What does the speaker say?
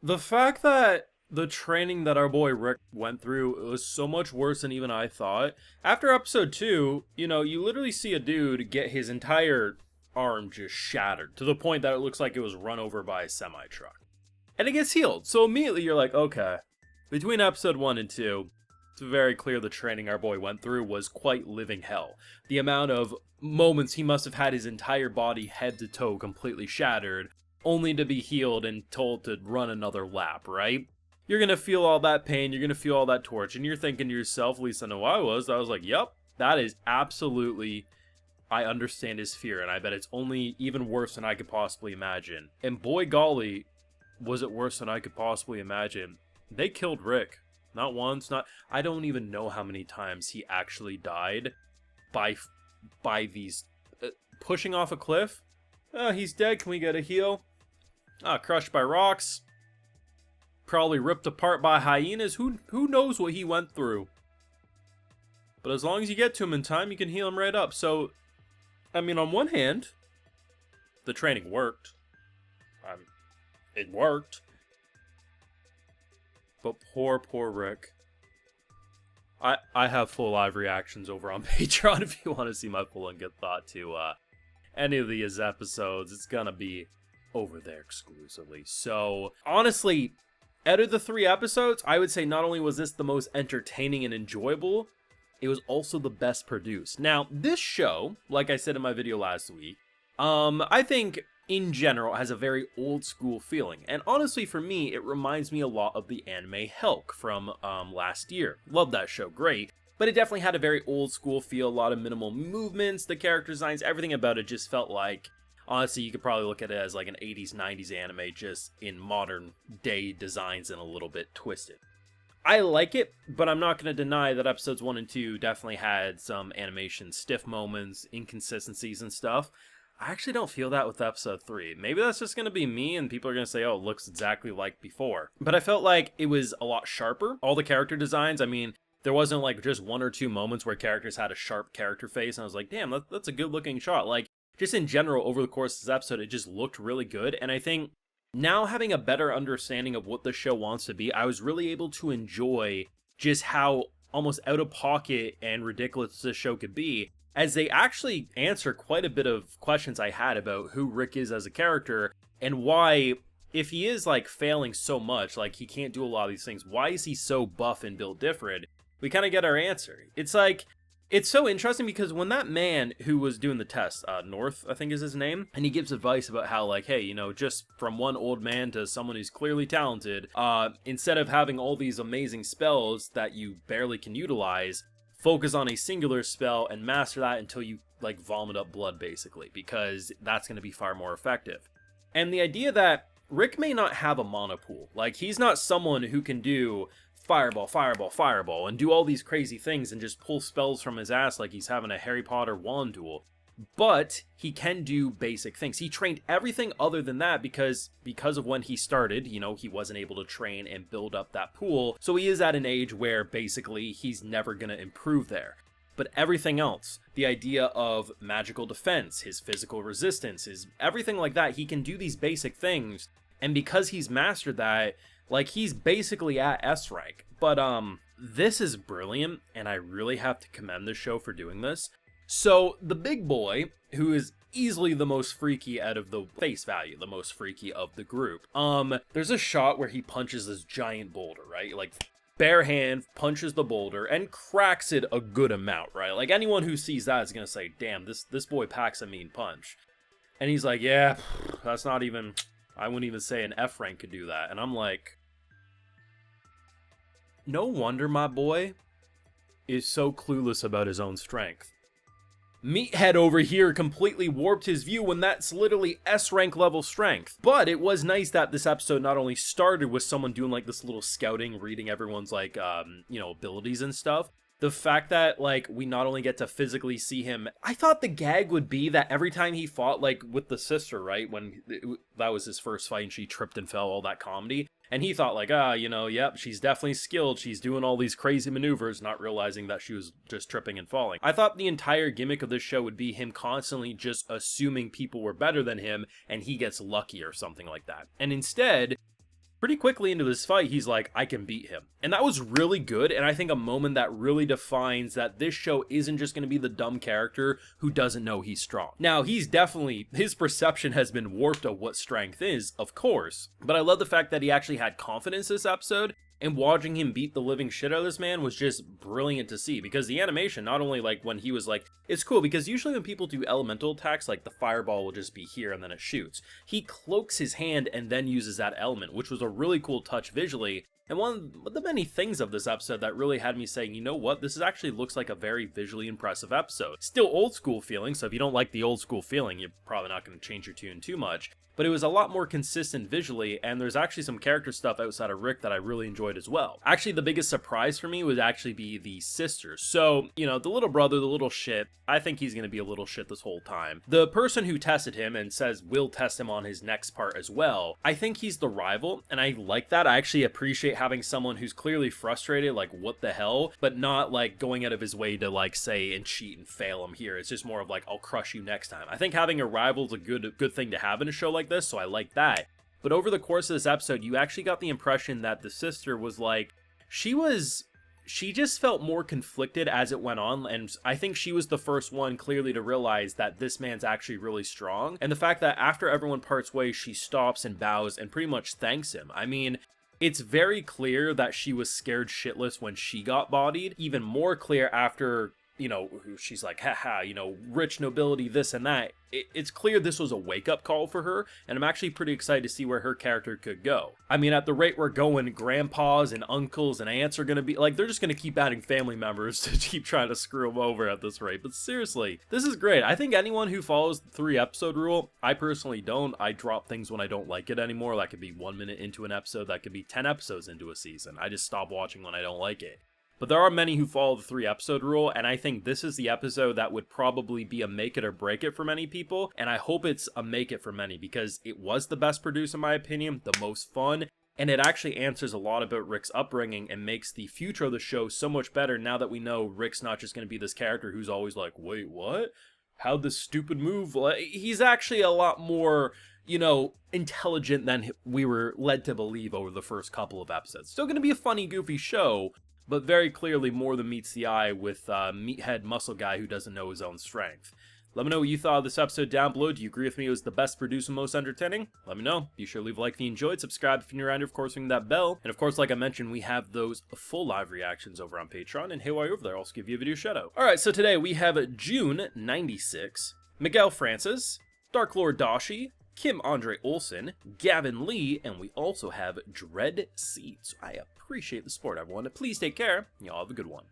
The fact that the training that our boy Rick went through was so much worse than even I thought. After episode 2, you literally see a dude get his entire arm just shattered to the point that it looks like it was run over by a semi truck. And it gets healed. So immediately you're like, okay. Between episode 1 and 2, it's very clear the training our boy went through was quite living hell. The amount of moments he must have had his entire body head to toe completely shattered, only to be healed and told to run another lap, right? You're gonna feel all that pain, you're gonna feel all that torture, and you're thinking to yourself, at least I know I was like, yep, that is absolutely, I understand his fear, and I bet it's only even worse than I could possibly imagine. And boy golly, was it worse than I could possibly imagine. They killed Rick. Not once, not, I don't even know how many times he actually died by these, pushing off a cliff. Oh, he's dead, can we get a heal? Crushed by rocks. Probably ripped apart by hyenas. Who knows what he went through? But as long as you get to him in time, you can heal him right up. So, I mean, on one hand, the training worked. It worked. But poor Rick. I have full live reactions over on Patreon if you want to see my full and good thought to any of these episodes. It's gonna be over there exclusively. So, honestly, out of the 3 episodes, I would say not only was this the most entertaining and enjoyable, it was also the best produced. Now, this show, like I said in my video last week, I think in general has a very old school feeling. And honestly, for me, it reminds me a lot of the anime Hulk from last year. Love that show, great. But it definitely had a very old school feel, a lot of minimal movements, the character designs, everything about it just felt like, honestly, you could probably look at it as like an 80s, 90s anime, just in modern day designs and a little bit twisted. I like it, but I'm not going to deny that episodes 1 and 2 definitely had some animation stiff moments, inconsistencies and stuff. I actually don't feel that with episode 3. Maybe that's just going to be me and people are going to say, oh, it looks exactly like before. But I felt like it was a lot sharper. All the character designs, I mean, there wasn't like just 1 or 2 moments where characters had a sharp character face and I was like, damn, that's a good looking shot. Like, just in general, over the course of this episode, it just looked really good. And I think now having a better understanding of what the show wants to be, I was really able to enjoy just how almost out of pocket and ridiculous this show could be, as they actually answer quite a bit of questions I had about who Rick is as a character and why, if he is like failing so much, like he can't do a lot of these things, why is he so buff and built different? We kind of get our answer. It's like, it's so interesting because when that man who was doing the test, North, I think is his name, and he gives advice about how, like, hey, just from one old man to someone who's clearly talented, instead of having all these amazing spells that you barely can utilize, focus on a singular spell and master that until you, like, vomit up blood, basically, because that's going to be far more effective. And the idea that Rick may not have a mana pool, like, he's not someone who can do fireball, fireball, fireball, and do all these crazy things and just pull spells from his ass like he's having a Harry Potter wand duel. But he can do basic things. He trained everything other than that because of when he started, he wasn't able to train and build up that pool. So he is at an age where basically he's never going to improve there. But everything else, the idea of magical defense, his physical resistance, his everything like that, he can do these basic things. And because he's mastered that, like, he's basically at S rank. But, this is brilliant, and I really have to commend this show for doing this. So, the big boy, who is easily the most freaky out of the face value, the most freaky of the group, there's a shot where he punches this giant boulder, right? Like, bare hand, punches the boulder, and cracks it a good amount, right? Like, anyone who sees that is gonna say, damn, this boy packs a mean punch. And he's like, yeah, that's not even, I wouldn't even say an F rank could do that. And I'm like, no wonder my boy is so clueless about his own strength. Meathead over here completely warped his view when that's literally S rank level strength. But it was nice that this episode not only started with someone doing like this little scouting, reading everyone's like, abilities and stuff. The fact that, like, we not only get to physically see him, I thought the gag would be that every time he fought, like, with the sister, right, when that was his first fight and she tripped and fell, all that comedy, and he thought, like, yep, she's definitely skilled, she's doing all these crazy maneuvers, not realizing that she was just tripping and falling. I thought the entire gimmick of this show would be him constantly just assuming people were better than him, and he gets lucky or something like that. And instead, pretty quickly into this fight, he's like, I can beat him. And that was really good, and I think a moment that really defines that this show isn't just going to be the dumb character who doesn't know he's strong. Now, his perception has been warped of what strength is, of course, but I love the fact that he actually had confidence this episode, and watching him beat the living shit out of this man was just brilliant to see, because the animation, not only like when he was like, it's cool because usually when people do elemental attacks, like the fireball will just be here and then it shoots. He cloaks his hand and then uses that element, which was a really cool touch visually. And one of the many things of this episode that really had me saying, you know what, this actually looks like a very visually impressive episode. Still old school feeling, so if you don't like the old school feeling, you're probably not going to change your tune too much. But it was a lot more consistent visually, and there's actually some character stuff outside of Rick that I really enjoyed as well. Actually, the biggest surprise for me would actually be the sisters. So, you know, the little brother, the little shit, I think he's going to be a little shit this whole time. The person who tested him and says will test him on his next part as well, I think he's the rival, and I like that. I actually appreciate having someone who's clearly frustrated, like, what the hell, but not, like, going out of his way to, like, say and cheat and fail him here. It's just more of, like, I'll crush you next time. I think having a rival is a good thing to have in a show like this, so I like that. But over the course of this episode, you actually got the impression that the sister was like, she just felt more conflicted as it went on, and I think she was the first one clearly to realize that this man's actually really strong, and the fact that after everyone parts ways, she stops and bows and pretty much thanks him. I mean, it's very clear that she was scared shitless when she got bodied, even more clear after, you know, she's like, haha, you know, rich nobility, this and that. It's clear this was a wake-up call for her, and I'm actually pretty excited to see where her character could go. I mean, at the rate we're going, grandpas and uncles and aunts are going to be, like, they're just going to keep adding family members to keep trying to screw them over at this rate. But seriously, this is great. I think anyone who follows the 3-episode rule, I personally don't. I drop things when I don't like it anymore. That could be 1 minute into an episode. That could be 10 episodes into a season. I just stop watching when I don't like it. But there are many who follow the 3-episode rule, and I think this is the episode that would probably be a make it or break it for many people, and I hope it's a make it for many, because it was the best produced in my opinion, the most fun, and it actually answers a lot about Rick's upbringing and makes the future of the show so much better now that we know Rick's not just going to be this character who's always like, wait, what? How'd this stupid move? He's actually a lot more, you know, intelligent than we were led to believe over the first couple of episodes. Still going to be a funny, goofy show, but very clearly more than meets the eye with meathead muscle guy who doesn't know his own strength. Let me know what you thought of this episode down below. Do you agree with me it was the best produced and most entertaining? Let me know. Be sure to leave a like if you enjoyed, subscribe if you're new around here, of course, ring that bell. And of course, like I mentioned, we have those full live reactions over on Patreon, and hey, while you're over there, I'll also give you a video shout out. Alright, so today we have June 96, Miguel Francis, Dark Lord Dashi, Kim Andre Olsen, Gavin Lee, and we also have Dread Seeds. I appreciate the support, everyone. Please take care. Y'all have a good one.